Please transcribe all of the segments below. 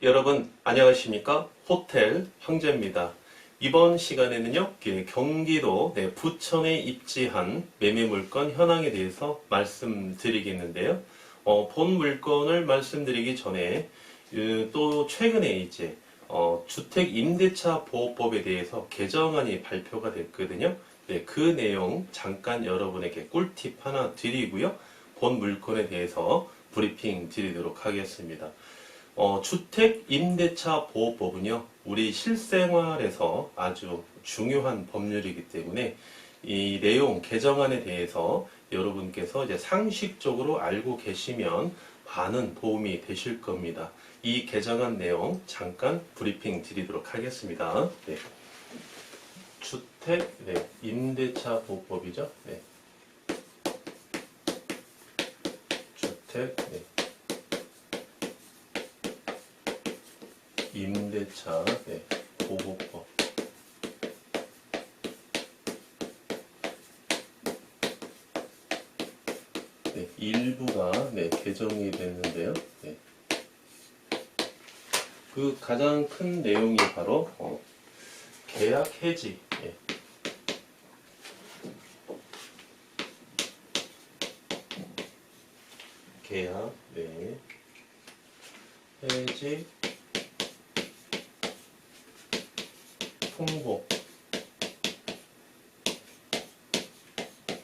여러분 안녕하십니까? 호텔 형제입니다. 이번 시간에는요, 경기도 부천에 입지한 매매물건 현황에 대해서 말씀드리겠는데요. 본 물건을 말씀드리기 전에 또 최근에 이제 주택임대차 보호법에 대해서 개정안이 발표가 됐거든요. 그 내용 잠깐 여러분에게 꿀팁 하나 드리고요. 본 물건에 대해서 브리핑 드리도록 하겠습니다. 주택임대차 보호법은요, 우리 실생활에서 아주 중요한 법률이기 때문에 이 내용 개정안에 대해서 여러분께서 이제 상식적으로 알고 계시면 많은 도움이 되실 겁니다. 이 개정안 내용 잠깐 브리핑 드리도록 하겠습니다. 주택 임대차 보호법이죠. 주택 임대차 보호법. 일부가 개정이 됐는데요. 그 가장 큰 내용이 바로 계약 해지. 계약 해지 통보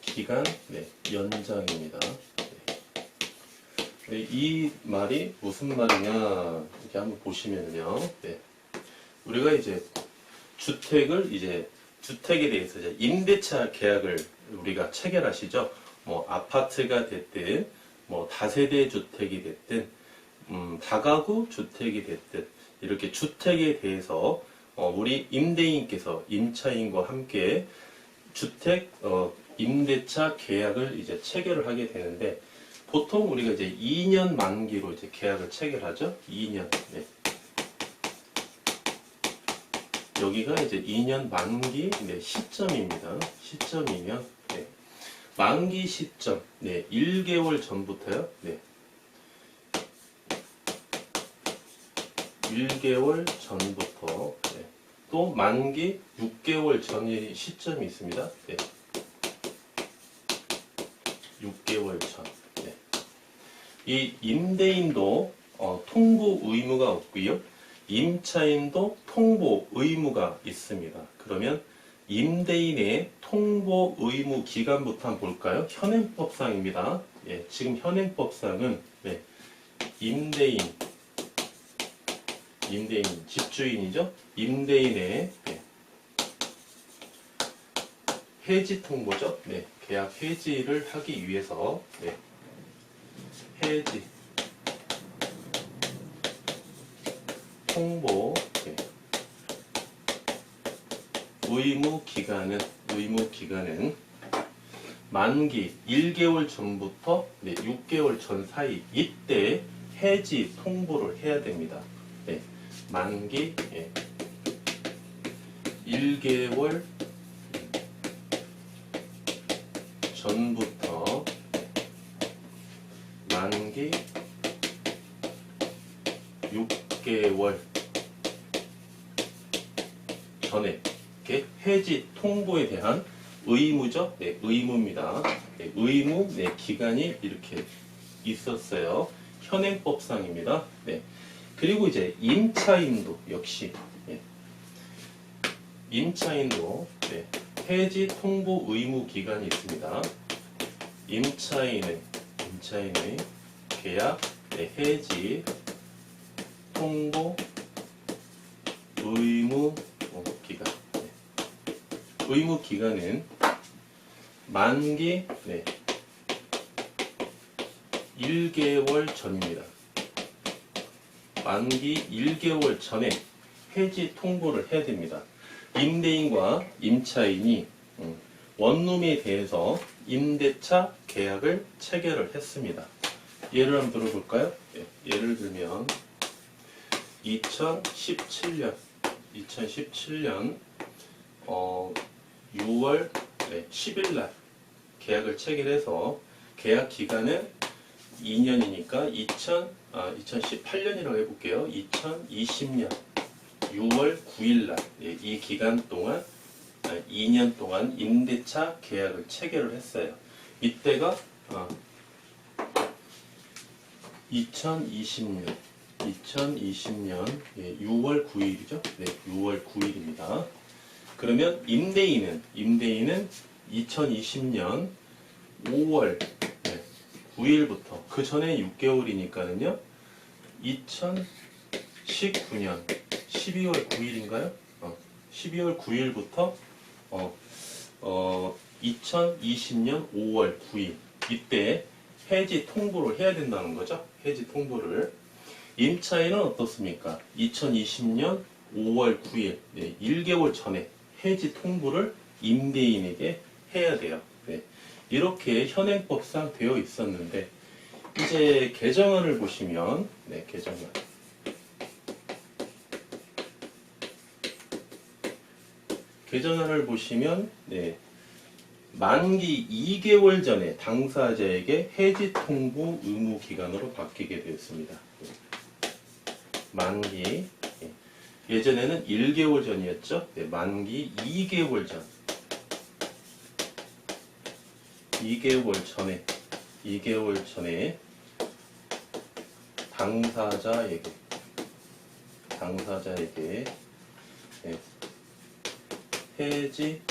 기간 연장입니다. 이 말이 무슨 말이냐 이렇게 한번 보시면요. 우리가 이제 주택에 대해서 이제 임대차 계약을 우리가 체결하시죠. 뭐 아파트가 됐든 뭐 다세대 주택이 됐든 다가구 주택이 됐든 이렇게 주택에 대해서 우리 임대인께서 임차인과 함께 주택 임대차 계약을 이제 체결을 하게 되는데, 보통 우리가 이제 2년 만기로 이제 계약을 체결하죠. 2년. 여기가 이제 2년 만기 시점입니다. 시점이면 만기 시점 1개월 전부터요. 1개월 전부터 또 만기 6개월 전의 시점이 있습니다. 6개월 전. 이 임대인도 통보 의무가 없고요. 임차인도 통보 의무가 있습니다. 그러면 임대인의 통보 의무 기간부터 한번 볼까요? 현행법상입니다. 지금 현행법상은 임대인 집주인이죠. 임대인의 해지 통보죠. 계약 해지를 하기 위해서 해지 통보 의무 기간은 만기 1개월 전부터 6개월 전 사이, 이때 해지 통보를 해야 됩니다. 만기 1개월 전부터 만기 6개월 전에 해지 통보에 대한 의무죠. 의무입니다. 의무 기간이 이렇게 있었어요. 현행법상입니다. 그리고 이제 임차인도 역시 임차인도 해지 통보 의무 기간이 있습니다. 임차인의 계약 해지 통보 의무 기간. 의무 기간은 만기 1개월 전입니다. 만기 1개월 전에 해지 통보를 해야 됩니다. 임대인과 임차인이 원룸에 대해서 임대차 계약을 체결을 했습니다. 예를 한번 들어볼까요? 예를 들면 2017년 6월 10일 날 계약을 체결해서 계약 기간은 2년이니까 2018년이라고 해볼게요. 2020년 6월 9일 날, 이 기간 동안 2년 동안 임대차 계약을 체결을 했어요. 이때가 2020년 6월 9일이죠. 네, 6월 9일입니다. 그러면 임대인은 2020년 5월 9일부터 그 전에 6개월이니까는요. 2019년 12월 9일인가요? 12월 9일부터 2020년 5월 9일 이때 해지 통보를 해야 된다는 거죠. 해지 통보를. 임차인은 어떻습니까? 2020년 5월 9일 1개월 전에 해지 통보를 임대인에게 해야 돼요. 네. 이렇게 현행법상 되어 있었는데 이제 개정안을 보시면 개정안을 보시면 만기 2개월 전에 당사자에게 해지 통보 의무 기간으로 바뀌게 되었습니다. 만기 예전에는 1개월 전이었죠. 만기 2개월 전. 2개월 전에 당사자에게 해지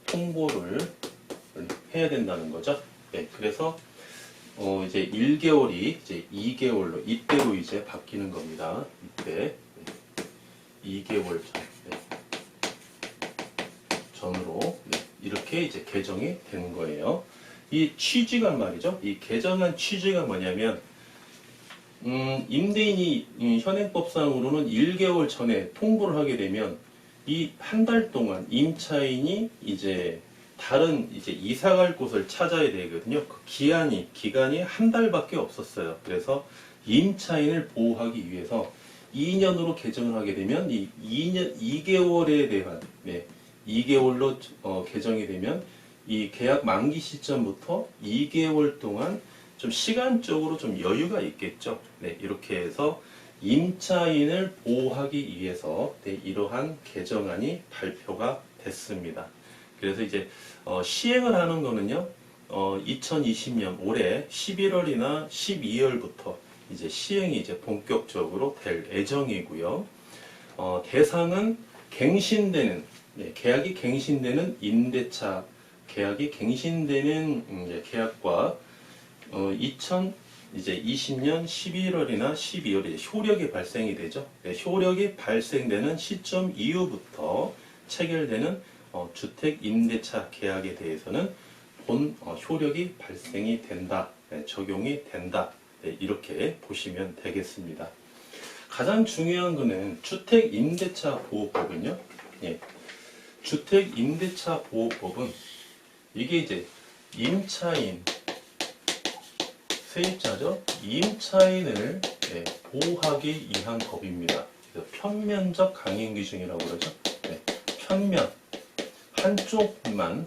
통보를 해야 된다는 거죠. 그래서 이제 1개월이 이제 2개월로 이때로 이제 바뀌는 겁니다. 이때 2개월 전으로 이렇게 이제 개정이 되는 거예요. 이 취지가 말이죠. 이 개정안 취지가 뭐냐면 임대인이 현행법상으로는 1개월 전에 통보를 하게 되면 이 한 달 동안 임차인이 이제 다른 이제 이사 갈 곳을 찾아야 되거든요. 그 기간이 한 달밖에 없었어요. 그래서 임차인을 보호하기 위해서 2년으로 개정을 하게 되면 이 2개월에 대한 2개월로 개정이 되면 이 계약 만기 시점부터 2개월 동안 좀 시간적으로 좀 여유가 있겠죠. 이렇게 해서 임차인을 보호하기 위해서 이러한 개정안이 발표가 됐습니다. 그래서 이제 시행을 하는 거는요. 2020년 올해 11월이나 12월부터 이제 시행이 이제 본격적으로 될 예정이고요. 대상은 갱신되는 계약이 갱신되는 임대차 계약이 갱신되는 계약과 2020년 11월이나 12월에 효력이 발생이 되죠. 효력이 발생되는 시점 이후부터 체결되는 주택 임대차 계약에 대해서는 본 효력이 발생이 된다, 적용이 된다. 이렇게 보시면 되겠습니다. 가장 중요한 거는 주택 임대차 보호법은요. 주택 임대차 보호법은 이게 이제 임차인 세입자죠. 임차인을 보호하기 위한 법입니다. 그래서 편면적 강행 규정이라고 그러죠. 편면 한쪽만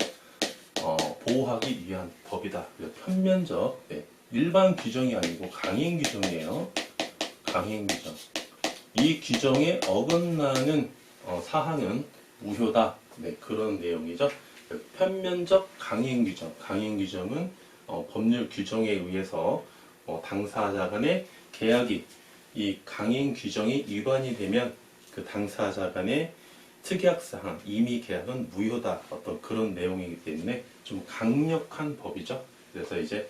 보호하기 위한 법이다. 편면적 일반 규정이 아니고 강행 규정이에요. 강행 규정. 이 규정에 어긋나는 사항은 무효다. 그런 내용이죠. 편면적 강행 규정. 강행 규정은 법률 규정에 의해서 당사자 간의 계약이 이 강행 규정이 위반이 되면 그 당사자 간의 특약사항, 임의 계약은 무효다. 어떤 그런 내용이기 때문에 좀 강력한 법이죠. 그래서 이제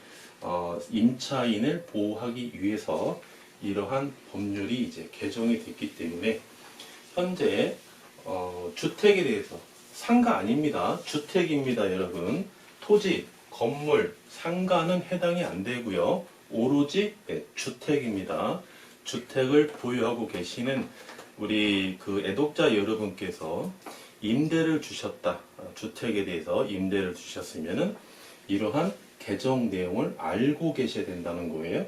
임차인을 보호하기 위해서 이러한 법률이 이제 개정이 됐기 때문에 현재 주택에 대해서 상가 아닙니다. 주택입니다, 여러분. 토지, 건물, 상가는 해당이 안 되고요. 오로지 주택입니다. 주택을 보유하고 계시는 우리 그 애독자 여러분께서 임대를 주셨다. 주택에 대해서 임대를 주셨으면은 이러한 개정 내용을 알고 계셔야 된다는 거예요.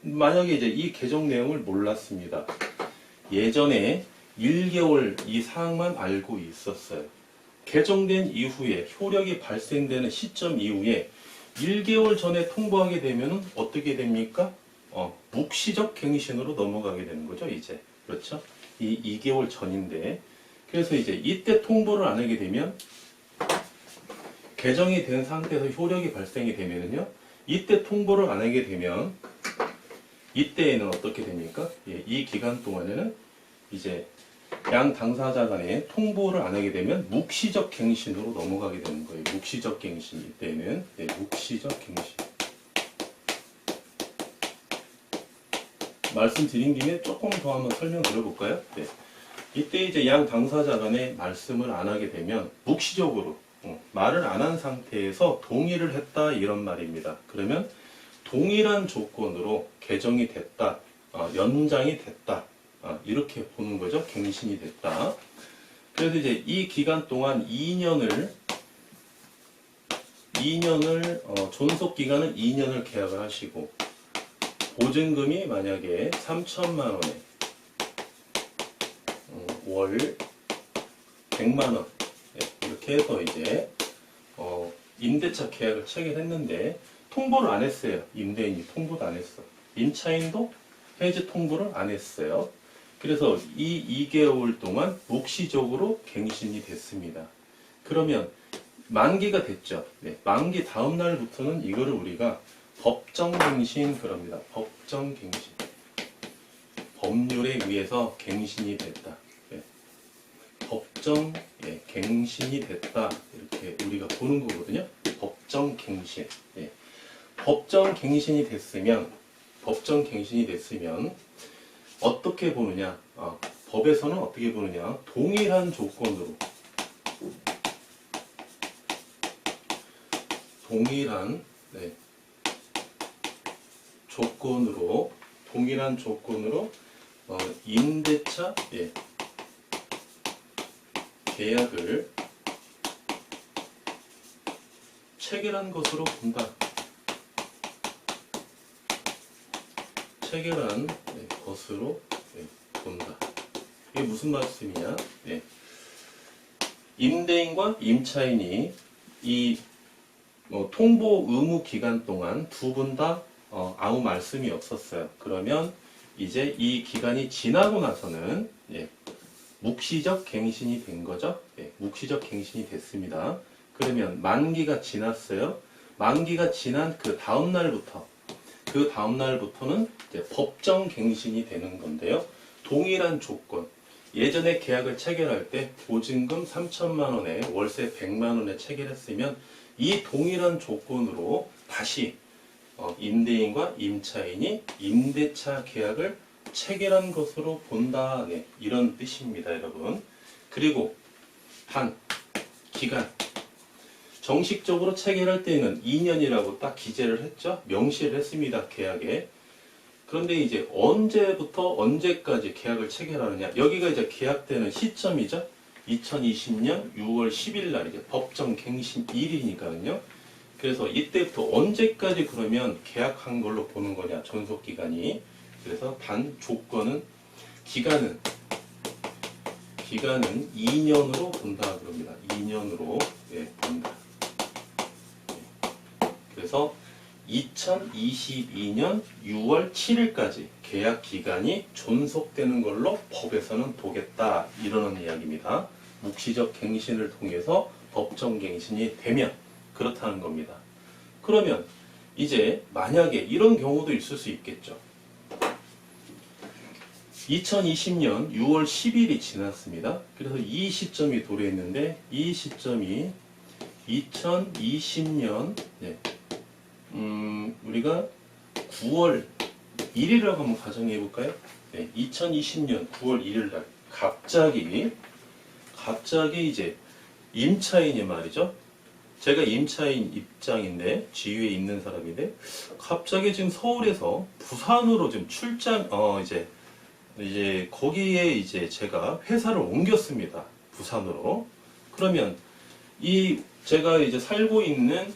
만약에 이제 이 개정 내용을 몰랐습니다. 예전에 1개월 이 사항만 알고 있었어요. 개정된 이후에 효력이 발생되는 시점 이후에 1개월 전에 통보하게 되면 어떻게 됩니까? 묵시적 갱신으로 넘어가게 되는 거죠, 이제. 그렇죠? 이 2개월 전인데. 그래서 이제 이때 통보를 안 하게 되면 개정이 된 상태에서 효력이 발생이 되면요. 이때 통보를 안 하게 되면 이때에는 어떻게 됩니까? 예, 이 기간 동안에는 이제 양 당사자 간에 통보를 안 하게 되면 묵시적 갱신으로 넘어가게 되는 거예요. 묵시적 갱신. 이때는 네, 묵시적 갱신. 말씀드린 김에 조금 더 한번 설명드려볼까요? 네. 이때 이제 양 당사자 간에 말씀을 안 하게 되면 묵시적으로 말을 안 한 상태에서 동의를 했다 이런 말입니다. 그러면 동일한 조건으로 개정이 됐다, 연장이 됐다 이렇게 보는 거죠. 갱신이 됐다. 그래서 이제 이 기간 동안 2년을 존속 기간은 2년을 계약을 하시고 보증금이 만약에 3천만 원에 월 100만 원 이렇게 해서 이제 임대차 계약을 체결했는데 통보를 안 했어요. 임대인이 통보도 안 했어. 임차인도 해지 통보를 안 했어요. 그래서 이 2개월 동안 묵시적으로 갱신이 됐습니다. 그러면 만기가 됐죠. 네, 만기 다음 날부터는 이거를 우리가 법정갱신 그럽니다. 법정갱신. 법률에 의해서 갱신이 됐다. 네. 갱신이 됐다. 이렇게 우리가 보는 거거든요. 법정갱신. 네. 법정갱신이 됐으면 어떻게 보느냐? 법에서는 어떻게 보느냐? 동일한 조건으로 임대차 계약을 체결한 것으로 본다. 체결한 것으로 본다. 이게 무슨 말씀이냐? 임대인과 임차인이 이 통보 의무 기간 동안 두 분 다 아무 말씀이 없었어요. 그러면 이제 이 기간이 지나고 나서는 묵시적 갱신이 된 거죠. 묵시적 갱신이 됐습니다. 그러면 만기가 지났어요. 만기가 지난 그 다음 날부터는 이제 법정 갱신이 되는 건데요. 동일한 조건. 예전에 계약을 체결할 때 보증금 3천만 원에 월세 100만 원에 체결했으면 이 동일한 조건으로 다시 임대인과 임차인이 임대차 계약을 체결한 것으로 본다. 네, 이런 뜻입니다, 여러분. 그리고 기간. 정식적으로 체결할 때는 2년이라고 딱 기재를 했죠. 명시를 했습니다, 계약에. 그런데 이제 언제부터 언제까지 계약을 체결하느냐. 여기가 이제 계약되는 시점이죠. 2020년 6월 10일 날 이제 법정 갱신일이니까요. 그래서 이때부터 언제까지 그러면 계약한 걸로 보는 거냐, 존속 기간이. 그래서 기간은 2년으로 본다 그럽니다. 2년으로 본다. 그래서 2022년 6월 7일까지 계약 기간이 존속되는 걸로 법에서는 보겠다 이러는 이야기입니다. 묵시적 갱신을 통해서 법정 갱신이 되면 그렇다는 겁니다. 그러면 이제 만약에 이런 경우도 있을 수 있겠죠. 2020년 6월 10일이 지났습니다. 그래서 이 시점이 도래했는데 이 시점이 2020년 우리가 9월 1일이라고 한번 가정해 볼까요? 2020년 9월 1일 날 갑자기 이제 임차인이 말이죠. 제가 임차인 입장인데 지위에 있는 사람인데 갑자기 지금 서울에서 부산으로 지금 출장 이제 거기에 이제 제가 회사를 옮겼습니다. 부산으로. 그러면 제가 이제 살고 있는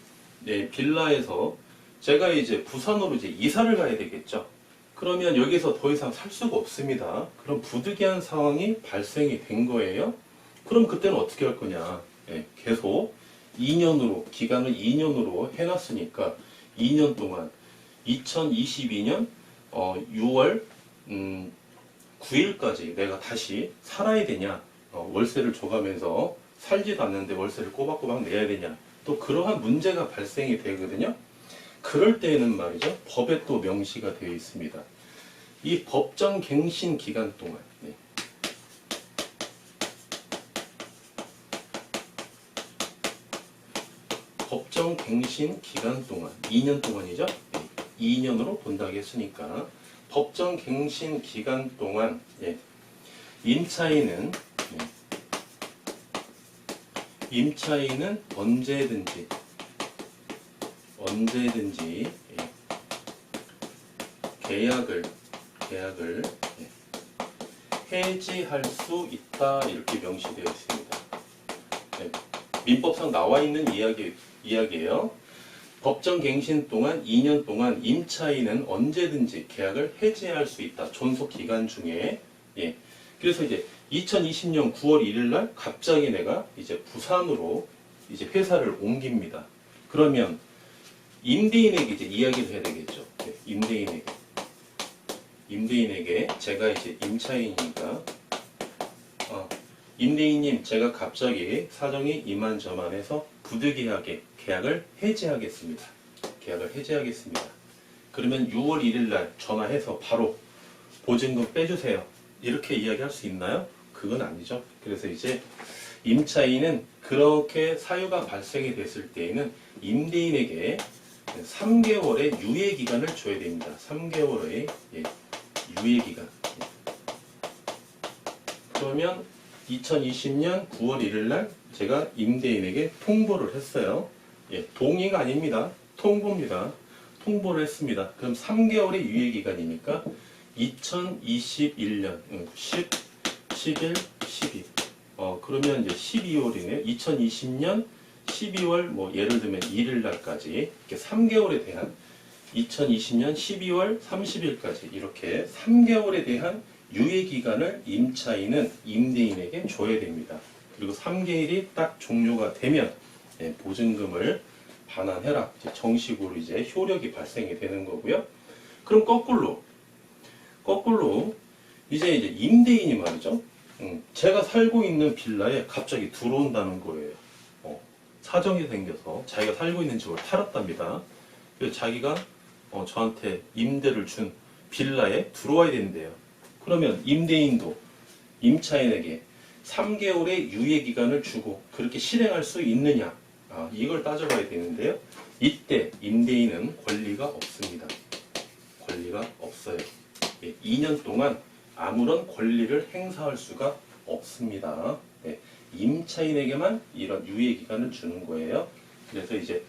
빌라에서 제가 이제 부산으로 이제 이사를 가야 되겠죠. 그러면 여기서 더 이상 살 수가 없습니다. 그럼 부득이한 상황이 발생이 된 거예요. 그럼 그때는 어떻게 할 거냐? 계속 2년으로 기간을 2년으로 해놨으니까 2년 동안 2022년 6월 9일까지 내가 다시 살아야 되냐, 월세를 줘가면서 살지도 않는데 월세를 꼬박꼬박 내야 되냐, 또 그러한 문제가 발생이 되거든요. 그럴 때에는 말이죠, 법에 또 명시가 되어 있습니다. 이 법정 갱신 기간 동안, 법정 갱신 기간 동안 2년 동안이죠. 2년으로 본다고 했으니까 법정 갱신 기간 동안 임차인은 언제든지 계약을 해지할 수 있다, 이렇게 명시되어 있습니다. 민법상 나와 있는 이야기예요. 법정 갱신 동안 2년 동안 임차인은 언제든지 계약을 해지할 수 있다. 존속 기간 중에. 그래서 이제 2020년 9월 1일 날 갑자기 내가 이제 부산으로 이제 회사를 옮깁니다. 그러면 임대인에게 이제 이야기를 해야 되겠죠. 임대인에게 제가 이제 임차인이니까 임대인님, 제가 갑자기 사정이 이만저만해서 부득이하게 계약을 해지하겠습니다. 그러면 6월 1일 날 전화해서 바로 보증금 빼주세요, 이렇게 이야기할 수 있나요? 그건 아니죠. 그래서 이제 임차인은 그렇게 사유가 발생이 됐을 때에는 임대인에게 3개월의 유예기간을 줘야 됩니다. 3개월의 유예기간. 그러면 2020년 9월 1일 날 제가 임대인에게 통보를 했어요. 동의가 아닙니다. 통보입니다. 통보를 했습니다. 그럼 3개월의 유예기간이니까 2021년 11, 12. 그러면 이제 12월이네요. 2020년 12월 뭐 예를 들면 1일 날까지 이렇게 3개월에 대한 2020년 12월 30일까지 이렇게 3개월에 대한 유예기간을 임차인은 임대인에게 줘야 됩니다. 그리고 3개월이 딱 종료가 되면 보증금을 반환해라, 정식으로 이제 효력이 발생이 되는 거고요. 그럼 거꾸로 이제 임대인이 말이죠. 제가 살고 있는 빌라에 갑자기 들어온다는 거예요. 사정이 생겨서 자기가 살고 있는 집을 팔았답니다. 그래서 자기가 저한테 임대를 준 빌라에 들어와야 된대요. 그러면 임대인도 임차인에게 3개월의 유예기간을 주고 그렇게 실행할 수 있느냐, 이걸 따져봐야 되는데요. 이때 임대인은 권리가 없습니다. 권리가 없어요. 2년 동안 아무런 권리를 행사할 수가 없습니다. 임차인에게만 이런 유예기간을 주는 거예요. 그래서 이제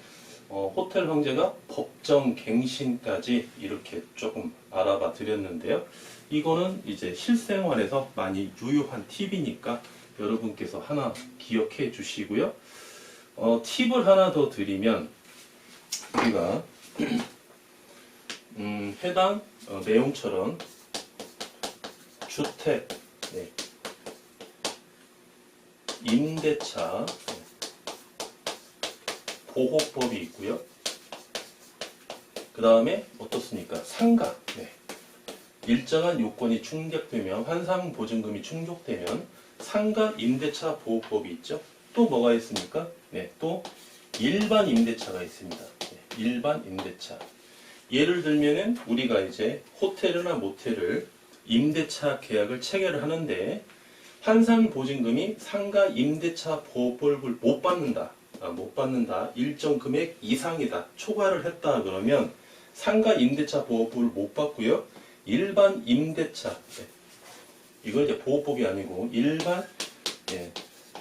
호텔 황제가 법정 갱신까지 이렇게 조금 알아봐 드렸는데요. 이거는 이제 실생활에서 많이 유효한 팁이니까 여러분께서 하나 기억해 주시고요. 팁을 하나 더 드리면, 우리가 해당 내용처럼 주택, 임대차 보호법이 있고요. 그 다음에 어떻습니까? 상가. 일정한 요건이 충족되면, 환상보증금이 충족되면 상가 임대차 보호법이 있죠. 또 뭐가 있습니까? 또 일반 임대차가 있습니다. 일반 임대차. 예를 들면은 우리가 이제 호텔이나 모텔을 임대차 계약을 체결을 하는데 환상보증금이 상가 임대차 보호법을 못 받는다. 일정 금액 이상이다. 초과를 했다 그러면 상가 임대차 보호법을 못 받고요. 일반 임대차, 이건 이제 보호법이 아니고 일반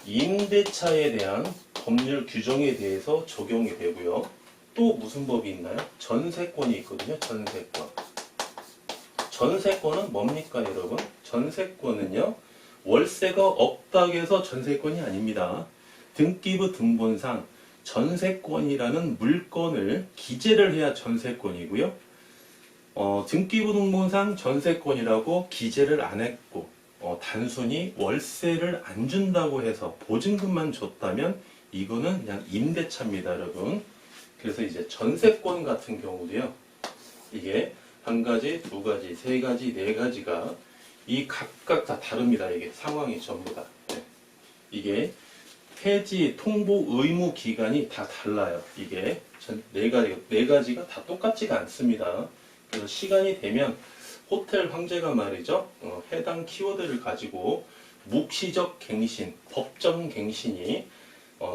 임대차에 대한 법률 규정에 대해서 적용이 되고요. 또 무슨 법이 있나요? 전세권이 있거든요. 전세권은 뭡니까, 여러분? 전세권은요, 월세가 없다고 해서 전세권이 아닙니다. 등기부 등본상 전세권이라는 물건을 기재를 해야 전세권이고요. 등기부 등본상 전세권이라고 기재를 안 했고 단순히 월세를 안 준다고 해서 보증금만 줬다면 이거는 그냥 임대차입니다, 여러분. 그래서 이제 전세권 같은 경우도요. 이게 한 가지, 두 가지, 세 가지, 네 가지가 이 각각 다 다릅니다. 이게 상황이 전부 다. 네. 이게 해지 통보 의무 기간이 다 달라요. 이게 네 가지가 다 똑같지가 않습니다. 그래서 시간이 되면 호텔 황제가 말이죠. 해당 키워드를 가지고 묵시적 갱신, 법정 갱신이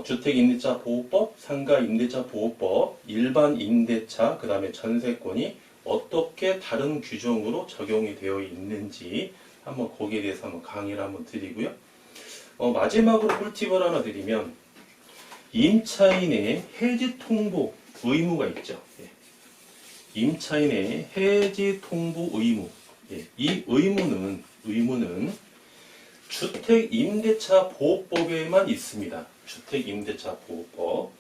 주택임대차 보호법, 상가임대차 보호법, 일반 임대차, 그 다음에 전세권이 어떻게 다른 규정으로 적용이 되어 있는지 한번 거기에 대해서 한번 강의를 한번 드리고요. 마지막으로 꿀팁을 하나 드리면 임차인의 해지 통보 의무가 있죠. 예. 임차인의 해지 통보 의무. 예. 이 의무는 주택임대차 보호법에만 있습니다. 주택임대차 보호법.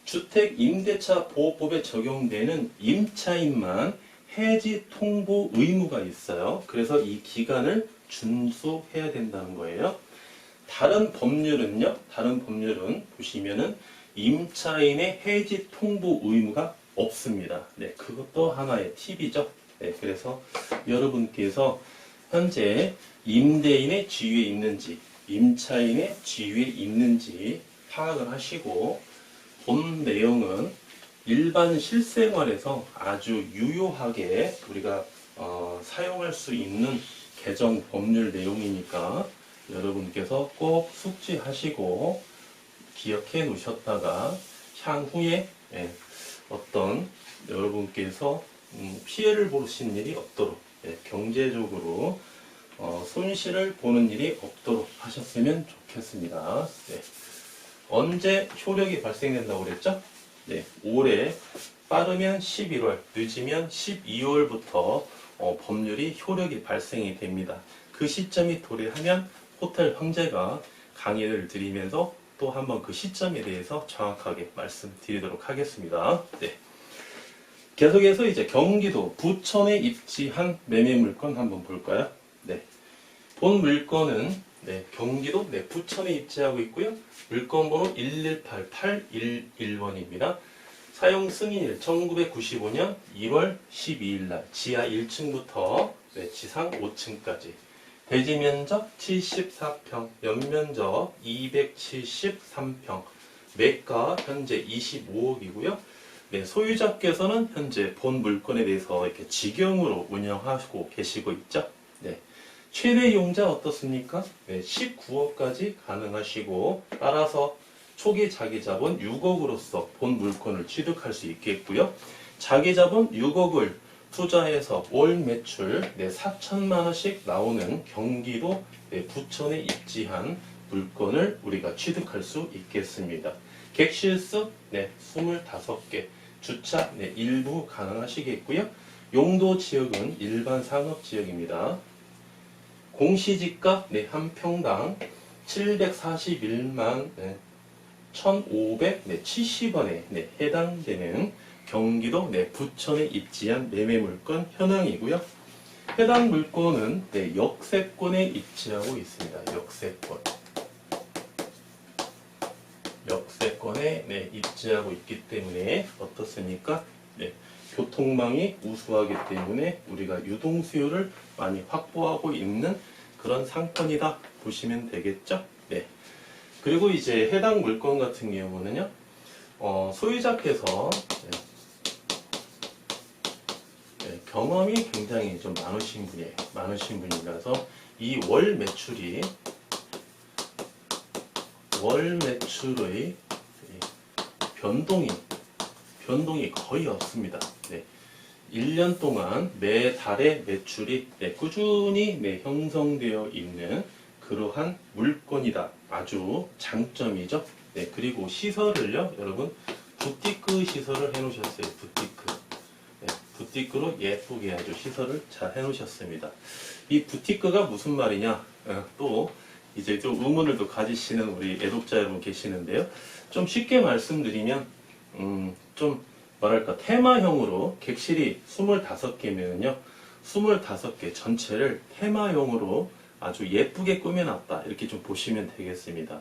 주택임대차 보호법에 적용되는 임차인만 해지 통보 의무가 있어요. 그래서 이 기간을 준수해야 된다는 거예요. 다른 법률은 보시면은 임차인의 해지 통보 의무가 없습니다. 네, 그것도 하나의 팁이죠. 네, 그래서 여러분께서 현재 임대인의 지위에 있는지, 임차인의 지위에 있는지 파악을 하시고, 본 내용은 일반 실생활에서 아주 유효하게 우리가 사용할 수 있는 개정 법률 내용이니까 여러분께서 꼭 숙지하시고 기억해 놓으셨다가 향후에 어떤 여러분께서 피해를 보신 일이 없도록 경제적으로 손실을 보는 일이 없도록 하셨으면 좋겠습니다. 네. 언제 효력이 발생된다고 그랬죠? 네, 올해 빠르면 11월, 늦으면 12월부터 법률이 효력이 발생이 됩니다. 그 시점이 도래하면 호텔 황제가 강의를 드리면서 또 한번 그 시점에 대해서 정확하게 말씀드리도록 하겠습니다. 네. 계속해서 이제 경기도 부천에 입지한 매매 물건 한번 볼까요? 네. 본 물건은 경기도 부천에 입지하고 있고요. 물건 번호 1188111번입니다. 사용 승인일 1995년 1월 12일 날 지하 1층부터 지상 5층까지 대지 면적 74평, 연면적 273평, 매가 현재 25억이고요. 소유자께서는 현재 본 물건에 대해서 이렇게 직영으로 운영하고 계시고 있죠. 네. 최대 용자 어떻습니까? 19억까지 가능하시고 따라서 초기 자기자본 6억으로서 본 물건을 취득할 수 있겠고요. 자기자본 6억을 투자해서 월 매출 4천만 원씩 나오는 경기도 부천에 입지한 물건을 우리가 취득할 수 있겠습니다. 객실수 25개, 주차 일부 가능하시겠고요. 용도 지역은 일반 상업 지역입니다. 공시지가 한 평당 741만 1,570원에 해당되는 경기도 부천에 입지한 매매 물건 현황이고요. 해당 물건은 역세권에 입지하고 있습니다. 역세권에 입지하고 있기 때문에 어떻습니까? 교통망이 우수하기 때문에 우리가 유동 수요를 많이 확보하고 있는 그런 상권이다 보시면 되겠죠? 네. 그리고 이제 해당 물건 같은 경우는요, 소유자께서 경험이 굉장히 좀 많으신 분이라서 이 월 매출의 변동이 거의 없습니다. 1년 동안 매달의 매출이 꾸준히 형성되어 있는 그러한 물건이다. 아주 장점이죠. 그리고 시설을요, 여러분, 부티크 시설을 해놓으셨어요. 부티크로 예쁘게 아주 시설을 잘 해놓으셨습니다. 이 부티크가 무슨 말이냐? 또 이제 좀 의문을 또 가지시는 우리 애독자 여러분 계시는데요. 좀 쉽게 말씀드리면 좀 뭐랄까 테마형으로 객실이 25개면요 25개 전체를 테마형으로 아주 예쁘게 꾸며놨다 이렇게 좀 보시면 되겠습니다.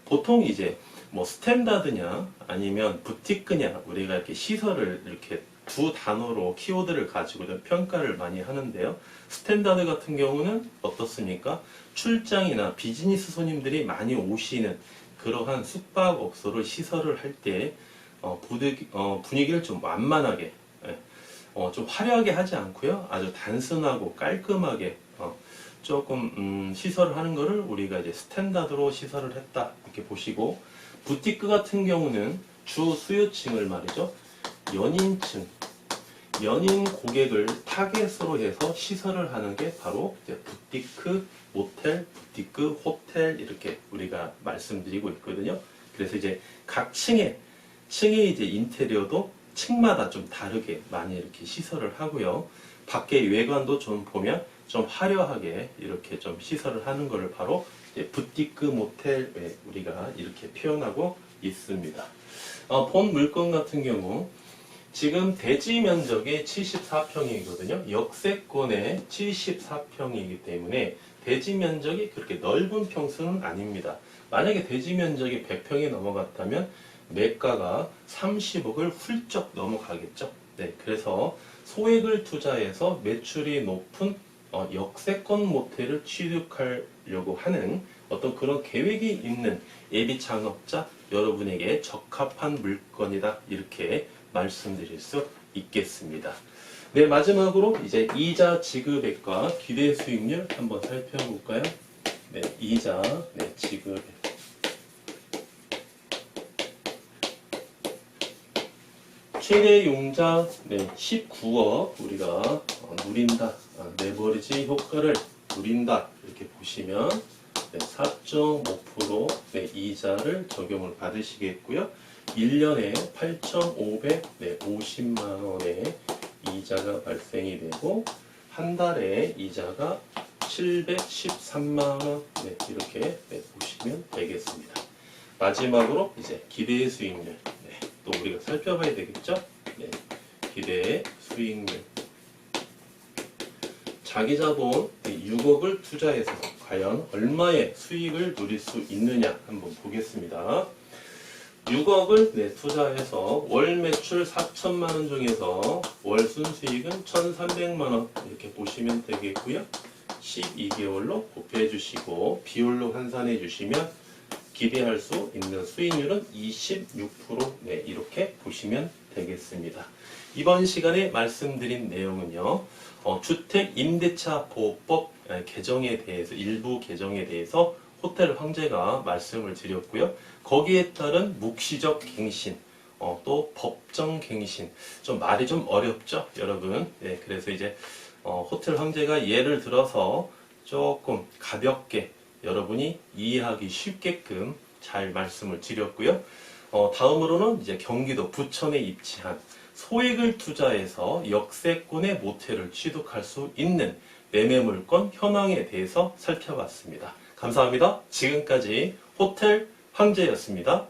보통 이제 뭐 스탠다드냐 아니면 부티크냐 우리가 이렇게 시설을 이렇게 두 단어로 키워드를 가지고 평가를 많이 하는데요. 스탠다드 같은 경우는 어떻습니까? 출장이나 비즈니스 손님들이 많이 오시는 그러한 숙박업소를 시설을 할 때 분위기를 좀 완만하게 좀 화려하게 하지 않고요. 아주 단순하고 깔끔하게 조금 시설을 하는 거를 우리가 이제 스탠다드로 시설을 했다 이렇게 보시고, 부티크 같은 경우는 주 수요층을 말이죠. 연인 고객을 타겟으로 해서 시설을 하는 게 바로 이제 부티크 모텔, 부티크 호텔 이렇게 우리가 말씀드리고 있거든요. 그래서 이제 각 층의 이제 인테리어도 층마다 좀 다르게 많이 이렇게 시설을 하고요. 밖에 외관도 좀 보면 좀 화려하게 이렇게 좀 시설을 하는 것을 바로 이제 부티크 모텔에 우리가 이렇게 표현하고 있습니다. 본 물건 같은 경우 지금 대지 면적이 74평이거든요. 역세권의 74평이기 때문에 대지 면적이 그렇게 넓은 평수는 아닙니다. 만약에 대지 면적이 100평이 넘어갔다면 매가가 30억을 훌쩍 넘어가겠죠. 네, 그래서 소액을 투자해서 매출이 높은 역세권 모텔을 취득하려고 하는 어떤 그런 계획이 있는 예비 창업자 여러분에게 적합한 물건이다 이렇게 말씀드릴 수 있겠습니다. 네, 마지막으로 이제 이자 지급액과 기대 수익률 한번 살펴볼까요? 네, 이자 지급액. 최대 용자 19억 우리가 누린다, 레버리지 효과를 누린다 이렇게 보시면 4.5% 이자를 적용을 받으시겠고요. 1년에 8,550만 원의 이자가 발생이 되고 한 달에 이자가 713만 원 이렇게 보시면 되겠습니다. 마지막으로 이제 기대 수익률 또 우리가 살펴봐야 되겠죠? 기대 수익률. 자기 자본 6억을 투자해서 과연 얼마의 수익을 누릴 수 있느냐 한번 보겠습니다. 6억을 투자해서 월 매출 4천만 원 중에서 월 순수익은 1,300만 원 이렇게 보시면 되겠고요. 12개월로 곱해 주시고 비율로 환산해 주시면 기대할 수 있는 수익률은 26% 이렇게 보시면 되겠습니다. 이번 시간에 말씀드린 내용은요. 주택 임대차 보호법 개정에 대해서 일부 개정에 대해서 호텔 황제가 말씀을 드렸고요. 거기에 따른 묵시적 갱신, 또 법정 갱신, 좀 말이 좀 어렵죠, 여러분. 그래서 이제 호텔 황제가 예를 들어서 조금 가볍게 여러분이 이해하기 쉽게끔 잘 말씀을 드렸고요. 다음으로는 이제 경기도 부천에 입지한 소액을 투자해서 역세권의 모텔을 취득할 수 있는 매매물건 현황에 대해서 살펴봤습니다. 감사합니다. 지금까지 호텔 황제였습니다.